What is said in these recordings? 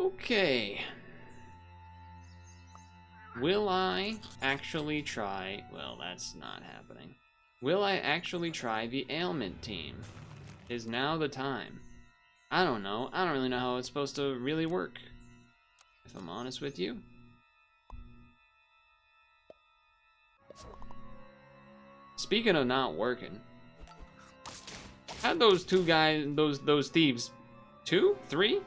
Okay. Will I actually try... Well, that's not happening. Will I actually try the ailment team? Is now the time? I don't know. I don't really know how it's supposed to really work, if I'm honest with you. Speaking of not working, how'd those two guys, those thieves, 2, 3,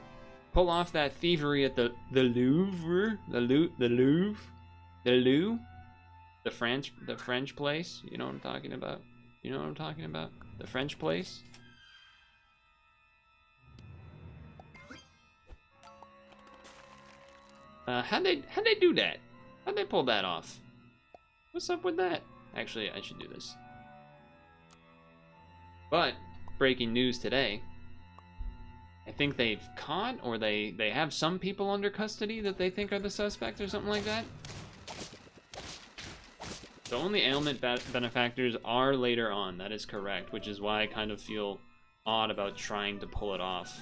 pull off that thievery at the Louvre, the Louvre, the French place? You know what I'm talking about? You know what I'm talking about? The French place. How'd they do that? How'd they pull that off? What's up with that? Actually, I should do this. But breaking news today. I think they've caught, or they have some people under custody that they think are the suspect or something like that. The only ailment benefactors are later on, that is correct, which is why I kind of feel odd about trying to pull it off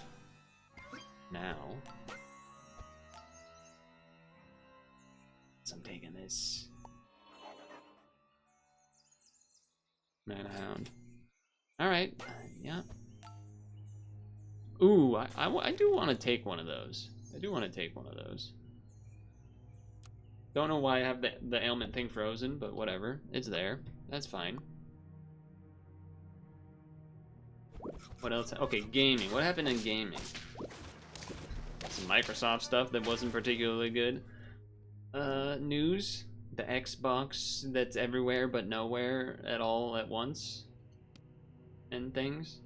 now. So I'm taking this. Manhound. Alright, yeah. Ooh, I do want to take one of those. I do want to take one of those. Don't know why I have the ailment thing frozen, but whatever. It's there. That's fine. What else? Okay, gaming. What happened in gaming? Some Microsoft stuff that wasn't particularly good. News. The Xbox that's everywhere but nowhere at all at once. And things.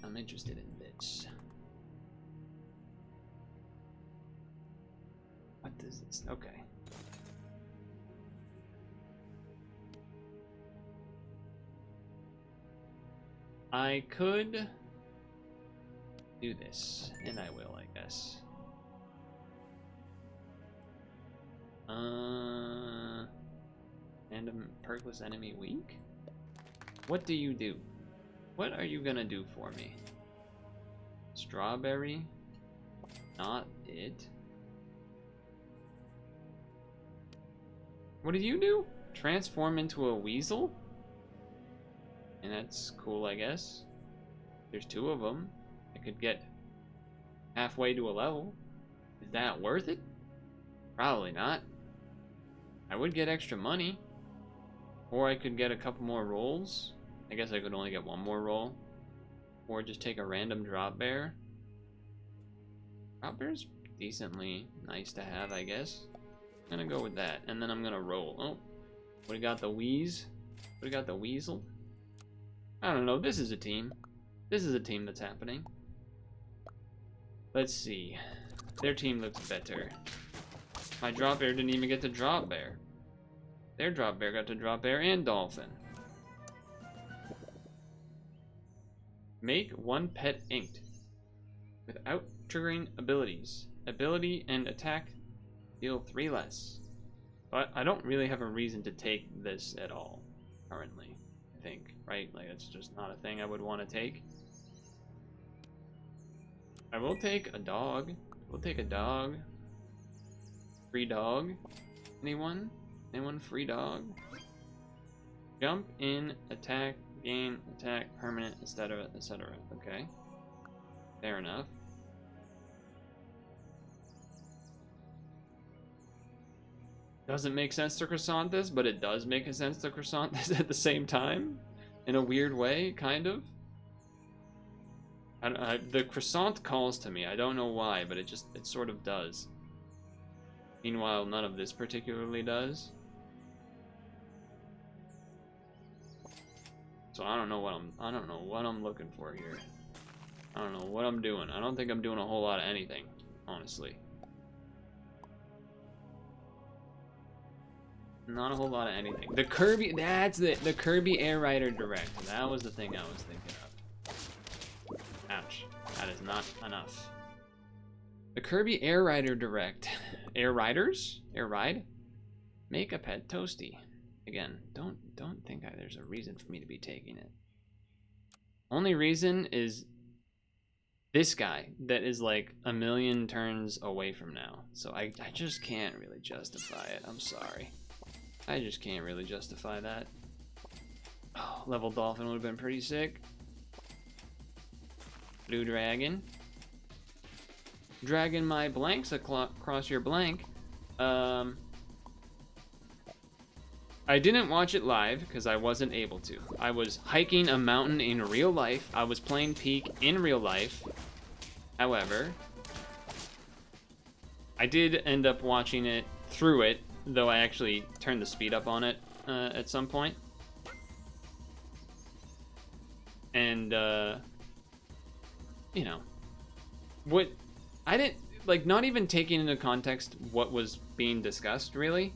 I'm interested in this. What is this? Okay. I could do this, and I will, I guess. Random perkless enemy weak? What do you do? What are you gonna do for me? Strawberry? Not it. What did you do? Transform into a weasel? And that's cool, I guess. There's 2 of them. I could get halfway to a level. Is that worth it? Probably not. I would get extra money. Or I could get a couple more rolls. I guess I could only get 1 more roll. Or just take a random drop bear. Drop bear's decently nice to have, I guess. I'm gonna go with that, and then I'm gonna roll. Oh, we got the wheeze. We got the weasel. I don't know. This is a team. This is a team that's happening. Let's see. Their team looks better. My drop bear didn't even get to drop bear. Their drop bear got to drop bear and dolphin. Make 1 pet inked without triggering abilities. Ability and attack deal 3 less. But I don't really have a reason to take this at all currently, I think, right? Like, it's just not a thing I would want to take. I will take a dog. We'll take a dog. Free dog. Anyone? Anyone free dog? Jump in, attack, gain, attack, permanent, etc., etc. Okay. Fair enough. Doesn't make sense to croissant this, but it does make a sense to croissant this at the same time. In a weird way, kind of. The croissant calls to me. I don't know why, but it sort of does. Meanwhile, none of this particularly does. So I don't know what I'm looking for here. I don't know what I'm doing. I don't think I'm doing a whole lot of anything, honestly. Not a whole lot of anything. The Kirby, that's it. The Kirby Air Rider Direct. That was the thing I was thinking of. Ouch. That is not enough. The Kirby Air Rider Direct. Air Riders? Air Ride? Make a pet toasty. Again, don't think there's a reason for me to be taking it. Only reason is this guy that is like a million turns away from now. So I just can't really justify it. I'm sorry. I just can't really justify that. Oh, level dolphin would have been pretty sick. Blue dragon. Dragging my blanks across your blank. I didn't watch it live because I wasn't able to. I was hiking a mountain in real life. I was playing Peak in real life. However, I did end up watching it through it, though I actually turned the speed up on it at some point. And, you know, what I didn't, like, not even taking into context what was being discussed, really.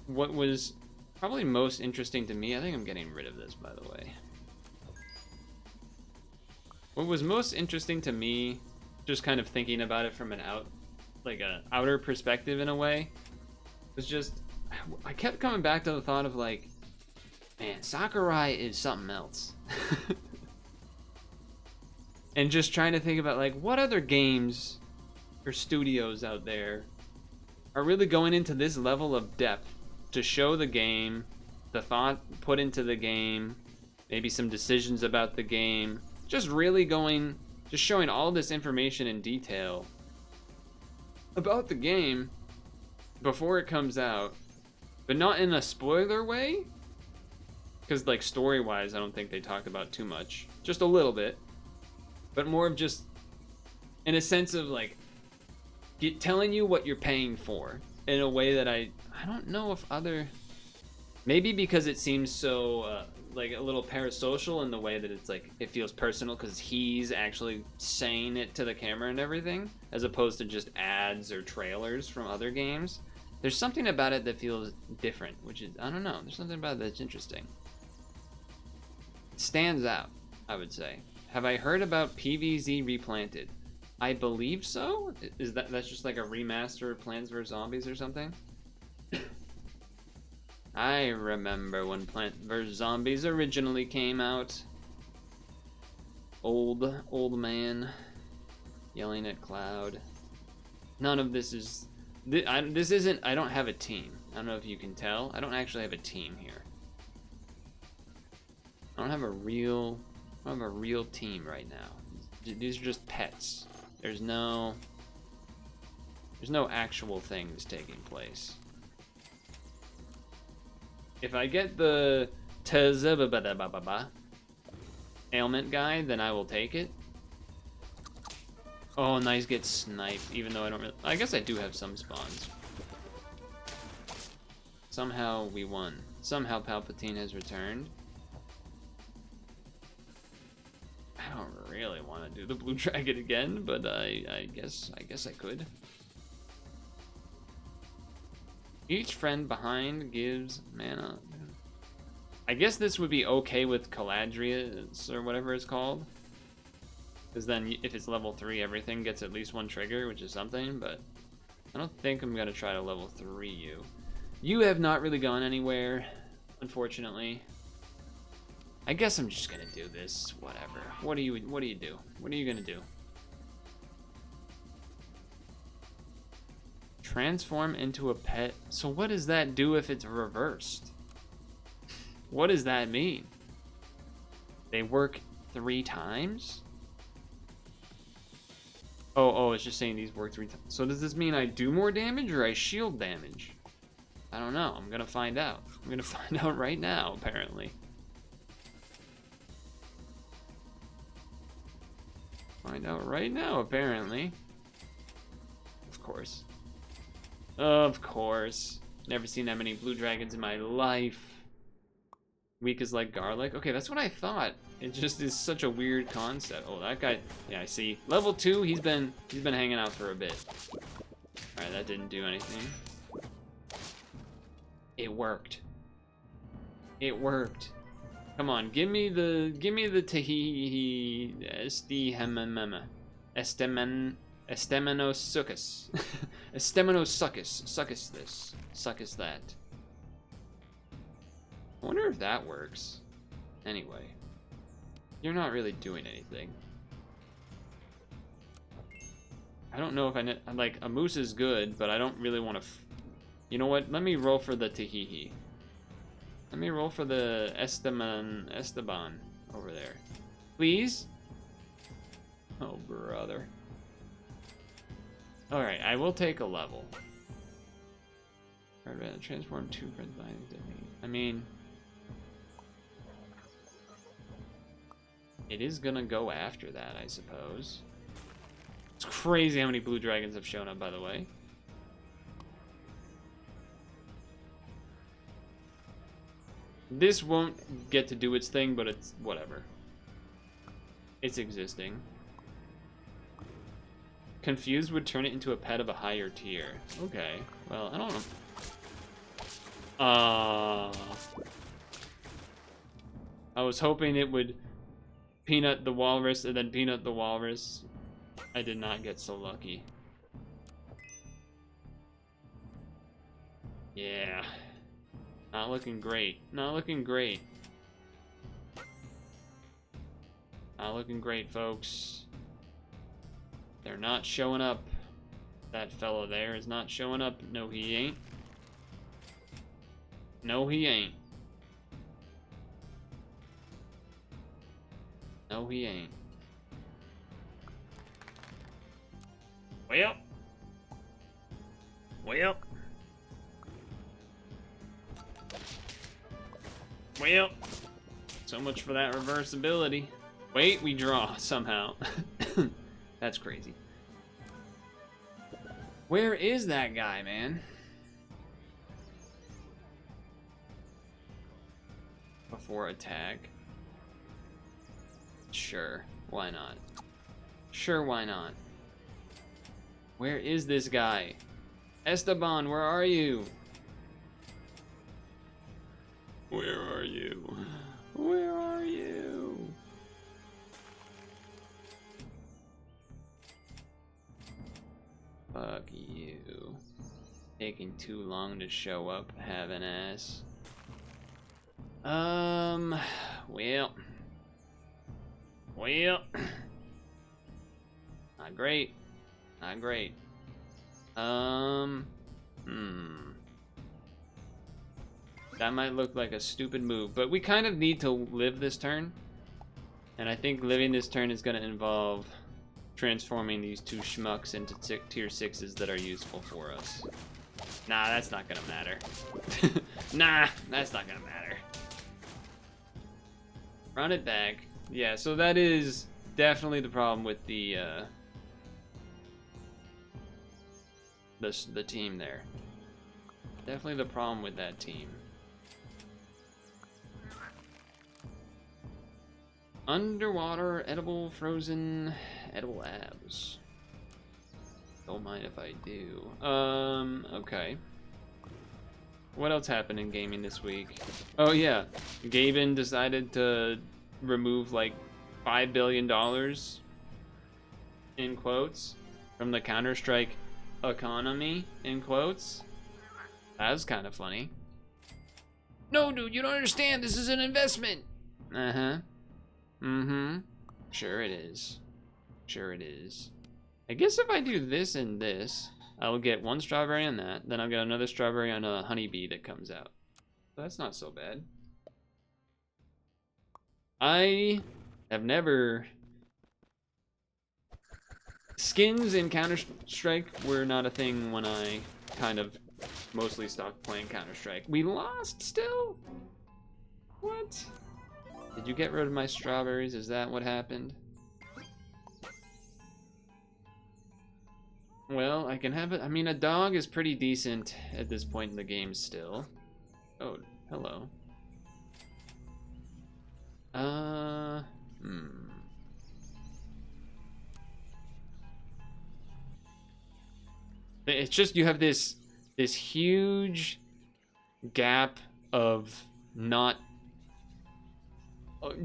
What was probably most interesting to me, I think I'm getting rid of this, by the way. What was most interesting to me, just kind of thinking about it from an outer perspective in a way, was just, I kept coming back to the thought of like, man, Sakurai is something else. And just trying to think about like, what other games or studios out there are really going into this level of depth to show the game, the thought put into the game, maybe some decisions about the game, just showing all this information in detail about the game before it comes out, but not in a spoiler way, because like story-wise, I don't think they talk about too much, just a little bit, but more of just in a sense of like telling you what you're paying for in a way that I don't know if maybe because it seems so like a little parasocial in the way that it's like it feels personal because he's actually saying it to the camera and everything, as opposed to just ads or trailers from other games. There's something about it that feels different, which is, I don't know, there's something about it that's interesting. It stands out, I would say. Have I heard about PvZ Replanted? I believe so. That's just like a remaster of Plants vs Zombies or something? I remember when Plants vs Zombies originally came out. Old man yelling at Cloud. None of this is. This isn't. I don't have a team. I don't know if you can tell. I don't actually have a team here. I don't have a real team right now. These are just pets. There's no actual things taking place. If I get the ailment guy, then I will take it. Oh, nice, get sniped, even though I don't really... I guess I do have some spawns. Somehow we won. Somehow Palpatine has returned. I don't really want to do the blue dragon again, but I guess I could. Each friend behind gives mana. I guess this would be okay with Caladrius or whatever it's called. Because then if it's level 3, everything gets at least one trigger, which is something, but I don't think I'm going to try to level 3 you. You have not really gone anywhere, unfortunately. I guess I'm just going to do this, whatever. What do you do? What are you going to do? Transform into a pet. So what does that do if it's reversed? What does that mean? They work 3 times? Oh, it's just saying these work 3 times. So does this mean I do more damage or I shield damage? I don't know. I'm gonna find out. I'm gonna find out right now, apparently. Find out right now, apparently. Of course. Of course. Never seen that many blue dragons in my life. Weak as like garlic. Okay, that's what I thought. It just is such a weird concept. Oh, that guy. Yeah, I see. Level 2. He's been hanging out for a bit. All right, that didn't do anything. It worked. It worked. Come on, give me the Tahihi Estemenosuchus. Estemenosuchus. Succus this. Succus that. I wonder if that works. Anyway. You're not really doing anything. I don't know if like, a moose is good, but I don't really want to... You know what? Let me roll for the Tahihi. Let me roll for the Esteban over there. Please? Oh, brother. Alright, I will take a level. Transform 2 for I mean... It is gonna go after that, I suppose. It's crazy how many blue dragons have shown up, by the way. This won't get to do its thing, but it's whatever. It's existing. Confused would turn it into a pet of a higher tier. Okay, well, I don't know. I was hoping it would peanut the walrus and then peanut the walrus. I did not get so lucky. Yeah. Not looking great. Not looking great. Not looking great, folks. They're not showing up. That fellow there is not showing up. No, he ain't. No, he ain't. No, he ain't. Well. Well. Well. So much for that reversibility. Wait, we draw somehow. That's crazy. Where is that guy, man? Before attack. Sure, why not? Sure, why not? Where is this guy? Esteban, where are you? Where are you? Where are you? Fuck you. Taking too long to show up, have an ass. Well. Well. Not great. Not great. That might look like a stupid move, but we kind of need to live this turn. And I think living this turn is going to involve transforming these two schmucks into tier 6s that are useful for us. Nah, that's not going to matter. Nah, that's not going to matter. Run it back. Yeah, so that is definitely the problem with the team there. Definitely the problem with that team. Underwater, edible, frozen, edible abs. Don't mind if I do. Okay. What else happened in gaming this week? Oh yeah, Gaben decided to remove like $5 billion in quotes from the Counter-Strike economy in quotes. That was kind of funny. No, dude, you don't understand. This is an investment. Uh-huh. Mm-hmm. Sure it is. Sure it is. I guess if I do this and this, I'll get one strawberry on that. Then I'll get another strawberry on a honeybee that comes out. That's not so bad. I have never... Skins in Counter-Strike were not a thing when I kind of mostly stopped playing Counter-Strike. We lost still? What? Did you get rid of my strawberries? Is that what happened? Well, I can have it. I mean, a dog is pretty decent at this point in the game still. Oh, hello. It's just you have this huge gap of not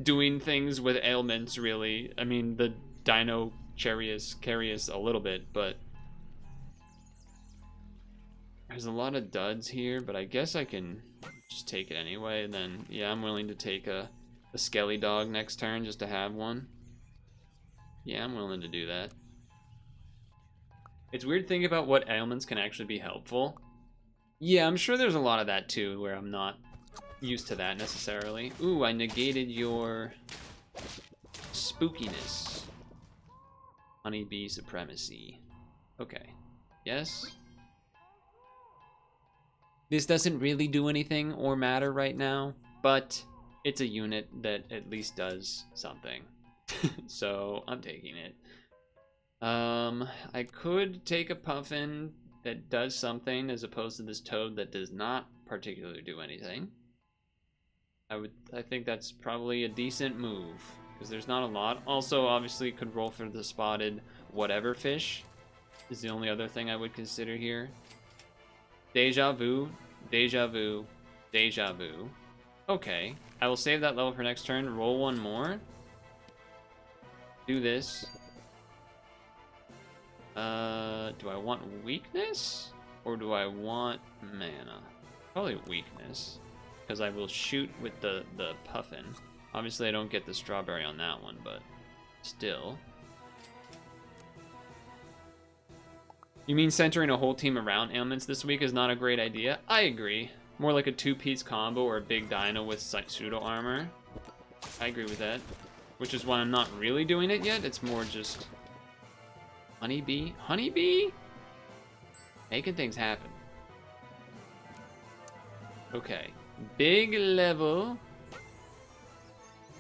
doing things with ailments, really. I mean, the Dino Carius a little bit, but there's a lot of duds here, but I guess I can just take it anyway. And then, yeah, I'm willing to take a Skelly dog next turn just to have one. Yeah, I'm willing to do that. It's weird thinking about what ailments can actually be helpful. Yeah, I'm sure there's a lot of that too, where I'm not used to that necessarily. Ooh, I negated your spookiness. Honeybee supremacy. Okay. Yes. This doesn't really do anything or matter right now, but it's a unit that at least does something. So I'm taking it. I could take a puffin that does something as opposed to this toad that does not particularly do anything. I think that's probably a decent move because there's not a lot. Also, obviously, could roll for the spotted whatever fish is the only other thing I would consider here. Deja vu, deja vu, deja vu. Okay, I will save that level for next turn. Roll one more. Do this. Do I want weakness or do I want mana? Probably weakness, because I will shoot with the puffin. Obviously, I don't get the strawberry on that one, but still. You mean centering a whole team around ailments this week is not a great idea? I agree. More like a two-piece combo or a big dino with pseudo armor. I agree with that. Which is why I'm not really doing it yet. It's more just honeybee. Honeybee? Making things happen. Okay. Big level.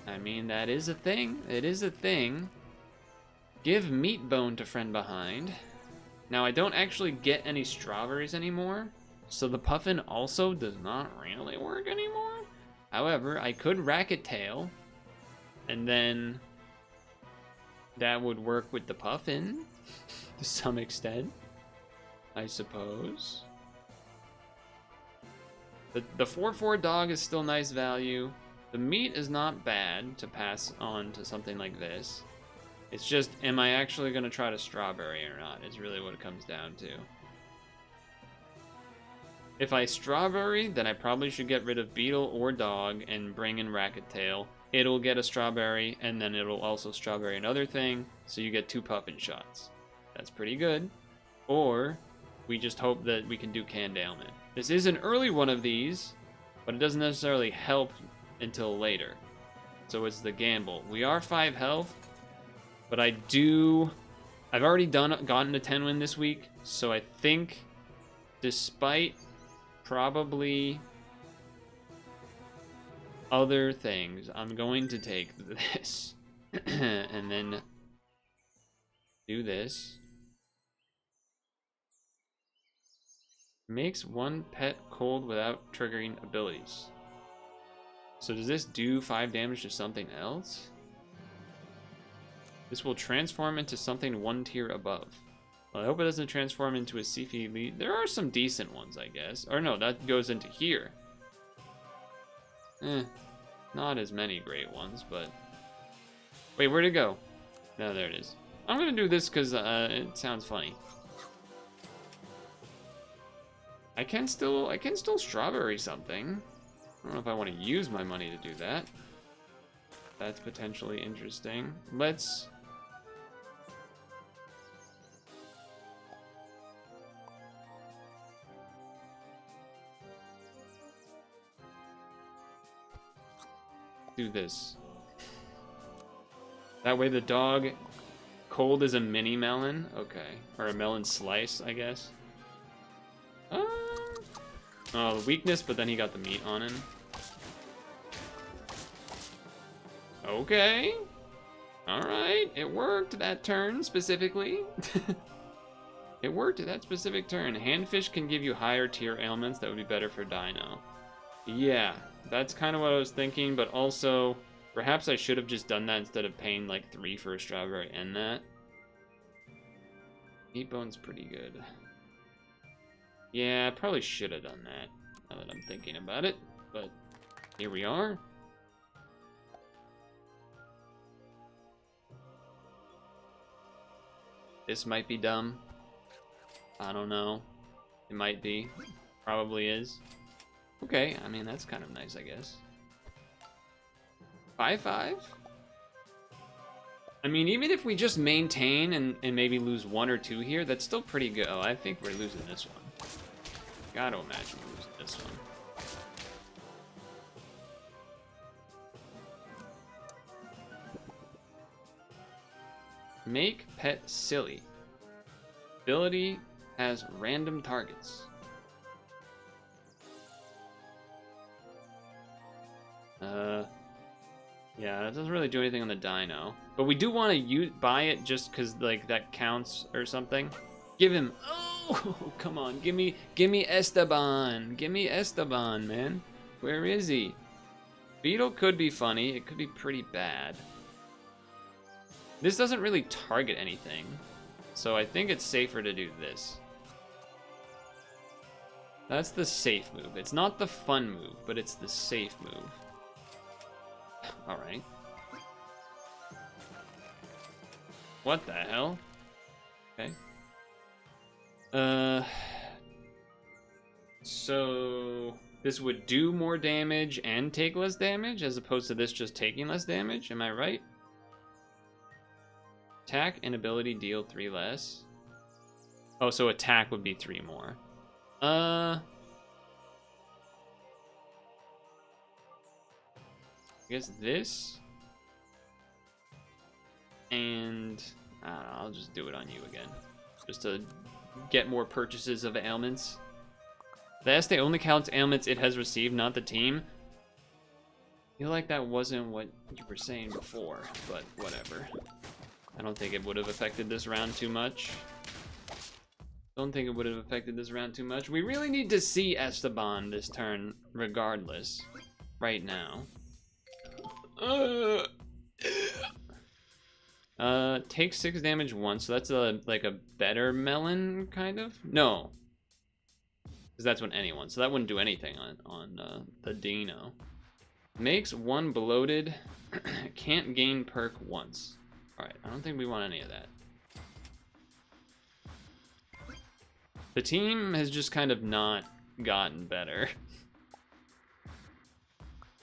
I mean, that is a thing. It is a thing. Give meat bone to friend behind. Now, I don't actually get any strawberries anymore, so the puffin also does not really work anymore. However, I could racket tail, and then that would work with the puffin to some extent, I suppose. The 4/4 dog is still nice value. The meat is not bad to pass on to something like this. It's just, am I actually going to try to strawberry or not, is really what it comes down to. If I strawberry, then I probably should get rid of beetle or dog and bring in racket tail. It'll get a strawberry, and then it'll also strawberry another thing, so you get 2 puffin shots. That's pretty good. Or we just hope that we can do canned ailment. This is an early one of these, but it doesn't necessarily help until later. So it's the gamble. We are 5 health, but I've already gotten a 10 win this week, so I think despite probably other things, I'm going to take this and then do this. Makes one pet cold without triggering abilities. So does this do 5 damage to something else? This will transform into something 1 tier above. Well, I hope it doesn't transform into a Sifi lead. There are some decent ones, I guess. Or no, that goes into here. Not as many great ones, but... Wait, where'd it go? No, there it is. I'm gonna do this because it sounds funny. I can still strawberry something. I don't know if I want to use my money to do that. That's potentially interesting. Let's... do this. That way the dog cold is a mini melon. Okay. Or a melon slice, I guess. Oh, weakness, but then he got the meat on him. Okay. Alright. It worked that turn specifically. It worked that specific turn. Handfish can give you higher tier ailments that would be better for Dino. Yeah, that's kind of what I was thinking, but also perhaps I should have just done that instead of paying like 3 for a strawberry and that. Meat bone's pretty good. Yeah, I probably should have done that, now that I'm thinking about it, but here we are. This might be dumb. I don't know. It might be. Probably is. Okay, I mean, that's kind of nice, I guess. 5/5? I mean, even if we just maintain and maybe lose 1 or 2 here, that's still pretty good. Oh, I think we're losing this one. Gotta imagine we're losing this one. Make pet silly. Ability has random targets. Yeah, that doesn't really do anything on the dino. But we do want to buy it just because, like, that counts or something. Give him... Oh, come on. Give me Esteban. Give me Esteban, man. Where is he? Beetle could be funny. It could be pretty bad. This doesn't really target anything. So I think it's safer to do this. That's the safe move. It's not the fun move, but it's the safe move. Alright. What the hell? Okay. So this would do more damage and take less damage as opposed to this just taking less damage, am I right? Attack and ability deal 3 less. Oh, so attack would be 3 more. I guess this. And I don't know, I'll just do it on you again. Just to get more purchases of ailments. The Este only counts ailments it has received, not the team. I feel like that wasn't what you were saying before, but whatever. I don't think it would have affected this round too much. Don't think it would have affected this round too much. We really need to see Esteban this turn regardless. Right now. Takes 6 damage once, so that's like a better melon, kind of? No. Because that's when anyone, so that wouldn't do anything on the Dino. Makes 1 bloated, can't gain perk once. Alright, I don't think we want any of that. The team has just kind of not gotten better.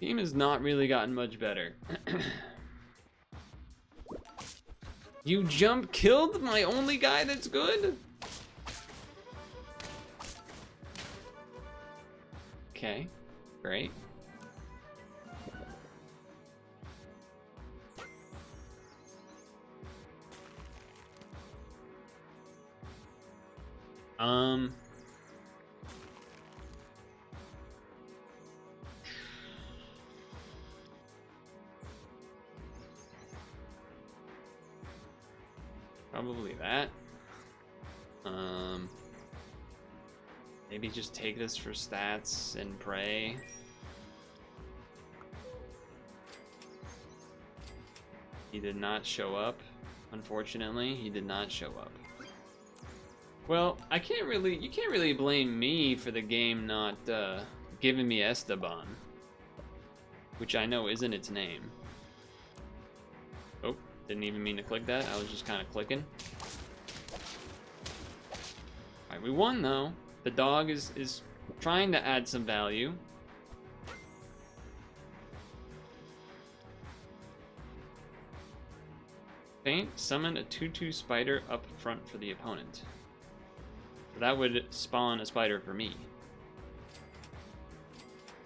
Team has not really gotten much better. You jump killed my only guy that's good? Okay, great. Probably that. Maybe just take this for stats and pray. He did not show up. Unfortunately, he did not show up. Well, you can't really blame me for the game not giving me Esteban, which I know isn't its name. Oh, didn't even mean to click that. I was just kind of clicking. All right, we won though. The dog is trying to add some value. Faint, summon a 2/2 spider up front for the opponent. That would spawn a spider for me.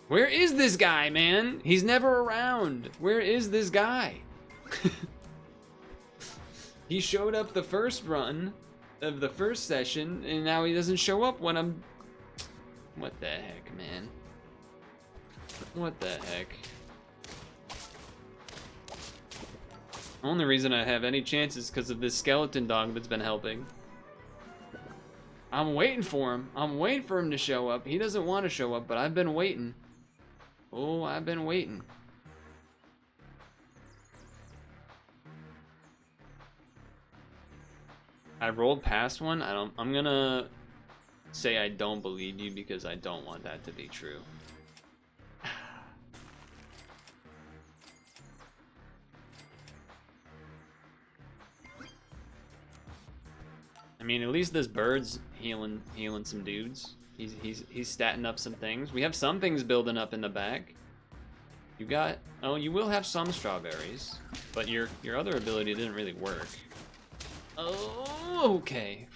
Where is this guy, man? He's never around. Where is this guy? He showed up the first run of the first session, and now he doesn't show up when I'm... What the heck, man? What the heck? Only reason I have any chance is because of this skeleton dog that's been helping. I'm waiting for him. I'm waiting for him to show up. He doesn't want to show up, but I've been waiting. Oh, I've been waiting. I rolled past one. I'm gonna say I don't believe you because I don't want that to be true. I mean, at least this bird's healing some dudes. He's statting up some things. We have some things building up in the back. You got... Oh, you will have some strawberries, but your other ability didn't really work. Oh, okay.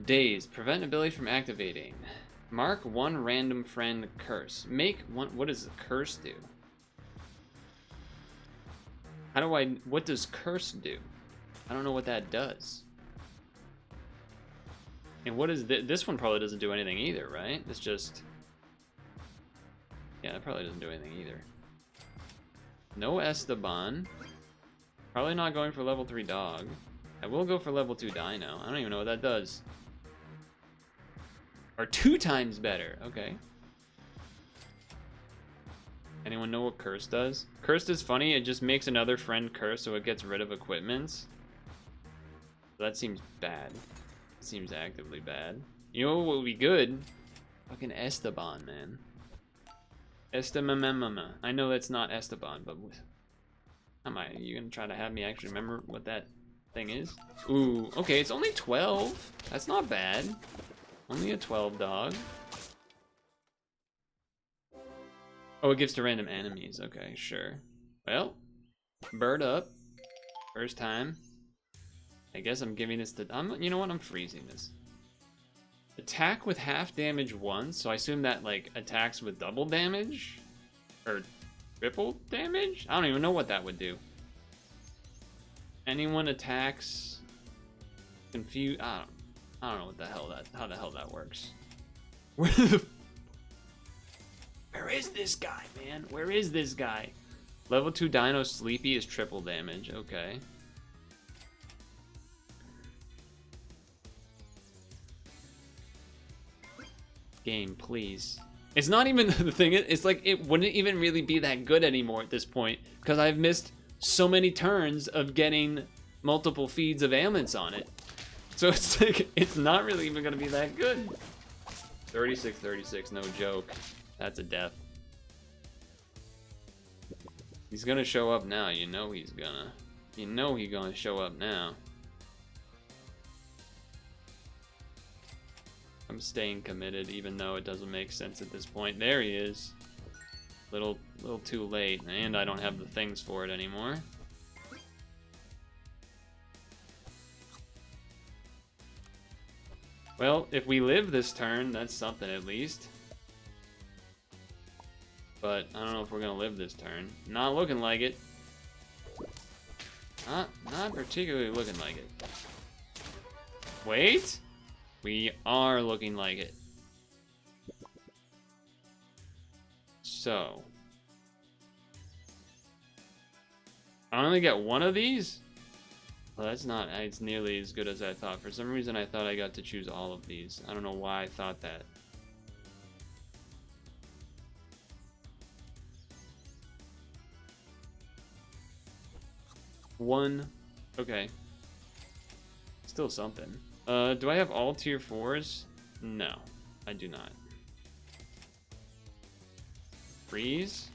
Daze. Prevent ability from activating. Mark one random friend curse. Make one... What does the curse do? How do I... What does curse do? I don't know what that does. And what is this one? Probably doesn't do anything either, right? It's just... Yeah, it probably doesn't do anything either. No Esteban. Probably not going for level 3 dog. I will go for level 2 dino. I don't even know what that does. Or 2 times better. Okay. Anyone know what curse does? Cursed is funny. It just makes another friend curse so it gets rid of equipments. That seems bad. It seems actively bad. You know what would be good? Fucking Esteban, man. Esteban. I know that's not Esteban, but are you gonna try to have me actually remember what that thing is? Ooh, okay, it's only 12. That's not bad. Only a 12 dog. Oh, it gives to random enemies. Okay, sure. Well, bird up. First time. I guess I'm giving this to... you know what? I'm freezing this. Attack with half damage once, so I assume that, like, attacks with double damage? Or triple damage? I don't even know what that would do. Anyone attacks... Confuse... I don't know what the hell how the hell that works. Where is this guy, man? Where is this guy? Level 2 Dino Sleepy is triple damage. Okay. Game, please. It's not even the thing. It's like it wouldn't even really be that good anymore at this point because I've missed so many turns of getting multiple feeds of ailments on it. So it's like it's not really even gonna be that good. 36, no joke. That's a death. He's gonna show up now. You know he's gonna. You know he's gonna show up now. I'm staying committed, even though it doesn't make sense at this point. There he is. Little too late, and I don't have the things for it anymore. Well, if we live this turn, that's something at least. But I don't know if we're gonna live this turn. Not looking like it. Not particularly looking like it. Wait. We are looking like it. So. I only get one of these? Well, that's not it's nearly as good as I thought. For some reason, I thought I got to choose all of these. I don't know why I thought that. One. Okay. Still something. Do I have all tier 4s? No, I do not. Freeze?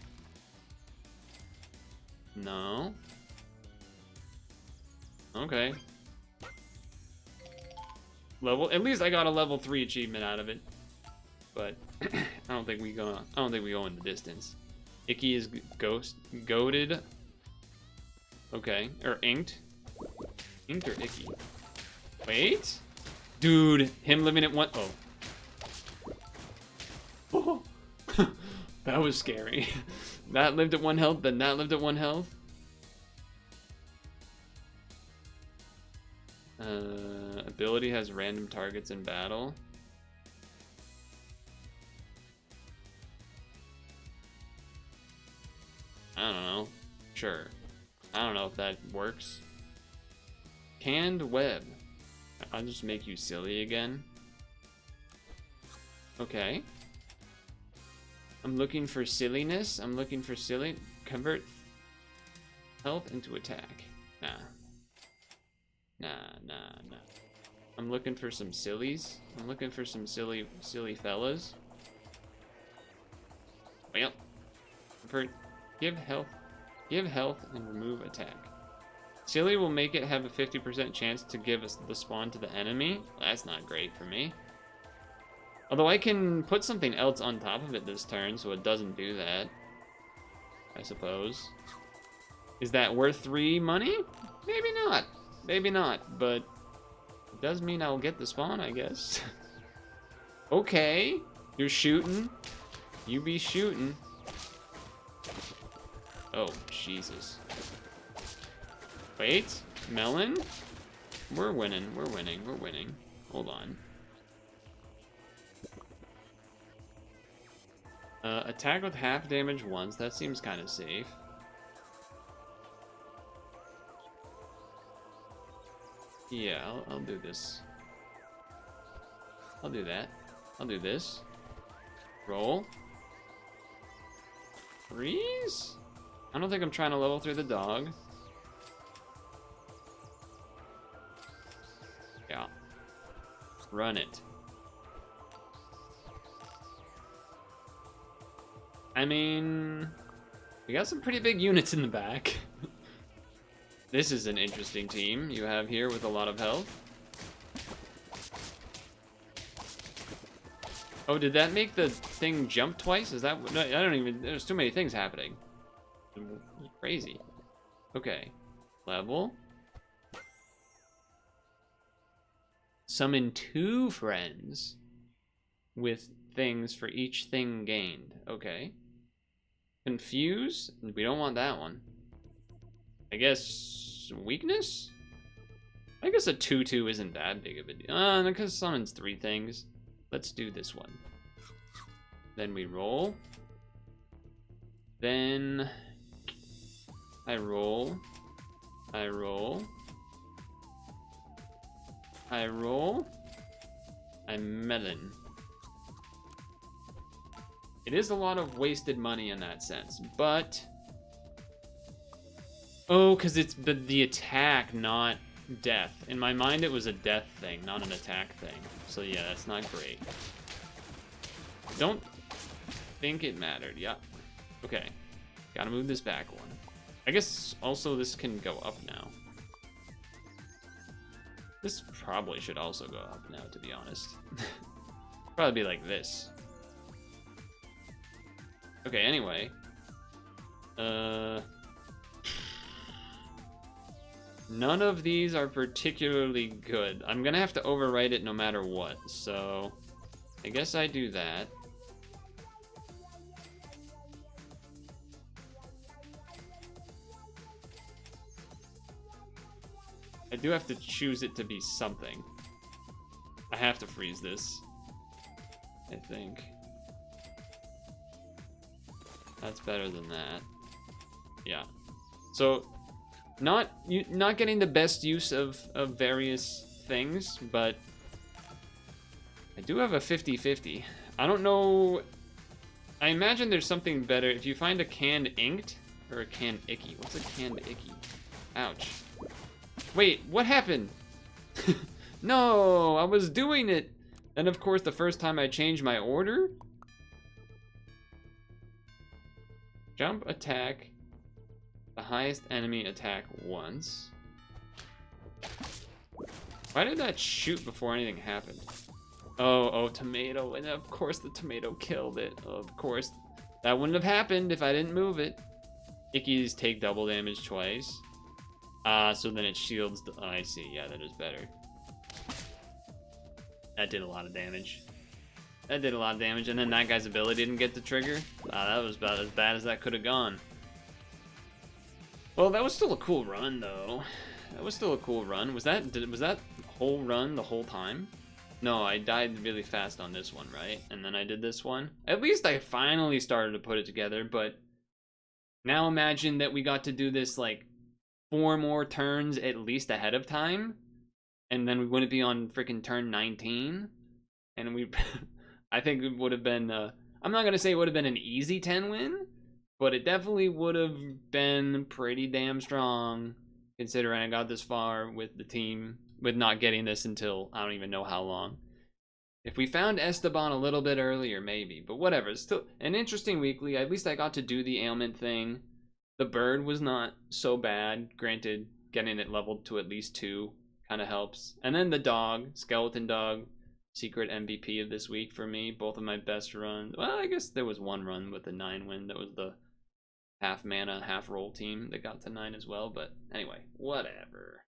No. Okay. At least I got a level 3 achievement out of it. But I don't think we go in the distance. Icky is goaded. Okay, or inked. Inked or icky? Wait, dude, him living at one. Oh, that was scary. That lived at 1 health, then that lived at 1 health. Ability has random targets in battle. I don't know. Sure. I don't know if that works. Canned web. I'll just make you silly again. Okay. I'm looking for silliness. I'm looking for silly. Convert health into attack. Nah. I'm looking for some sillies. I'm looking for some silly fellas. Well, give health and remove attack. Silly will make it have a 50% chance to give us the spawn to the enemy. That's not great for me. Although I can put something else on top of it this turn, so it doesn't do that. I suppose. Is that worth 3 money? Maybe not. Maybe not, but it does mean I'll get the spawn, I guess. Okay, you're shooting. You be shooting. Oh, Jesus. Wait, melon? We're winning, we're winning, we're winning. Hold on. Attack with half damage once. That seems kind of safe. Yeah, I'll do this. I'll do that. I'll do this. Roll. Freeze? I don't think I'm trying to level through the dog. Yeah. Run it. I mean, we got some pretty big units in the back. This is an interesting team you have here with a lot of health. Oh, did that make the thing jump twice? Is that... No, I don't even... There's too many things happening. It's crazy. Okay. Level. Summon 2 friends with things for each thing gained. Okay. Confuse? We don't want that one. I guess weakness? I guess a 2/2 isn't that big of a deal. Because summons 3 things. Let's do this one. Then we roll. Then I roll. I roll. I roll. I melon. It is a lot of wasted money in that sense, but... Oh, because it's the attack, not death. In my mind, it was a death thing, not an attack thing. So yeah, that's not great. Don't think it mattered. Yeah. Okay. Gotta move this back one. I guess also this can go up now. This probably should also go up now, to be honest. Probably be like this. Okay, anyway. None of these are particularly good. I'm gonna have to overwrite it no matter what, so I guess I do that. I do have to choose it to be something. I have to freeze this, I think. That's better than that. Yeah. So, not getting the best use of various things, but I do have a 50-50. I don't know. I imagine there's something better. If you find a canned inked or a canned icky. What's a canned icky? Ouch. Wait, what happened? No, I was doing it. And of course, the first time I changed my order. Jump attack the highest enemy attack once. Why did that shoot before anything happened? Oh, tomato, and of course the tomato killed it. Of course, that wouldn't have happened if I didn't move it. Ickies take double damage twice. So then it shields the, I see, yeah, that is better. That did a lot of damage. That did a lot of damage, and then that guy's ability didn't get the trigger. That was about as bad as that could have gone. Well, that was still a cool run, though. That was still a cool run. Was that whole run the whole time? No, I died really fast on this one, right? And then I did this one. At least I finally started to put it together, but now imagine that we got to do this, like, 4 more turns at least ahead of time, and then we wouldn't be on freaking turn 19, and we... I think it would have been, I'm not going to say it would have been an easy 10 win, but it definitely would have been pretty damn strong, considering I got this far with the team, with not getting this until I don't even know how long. If we found Esteban a little bit earlier, maybe, but whatever. It's still an interesting weekly. At least I got to do the ailment thing. The bird was not so bad. Granted, getting it leveled to at least 2 kind of helps. And then the dog, skeleton dog, secret MVP of this week for me. Both of my best runs. Well, I guess there was one run with the 9 win. That was the half mana, half roll team that got to 9 as well. But anyway, whatever.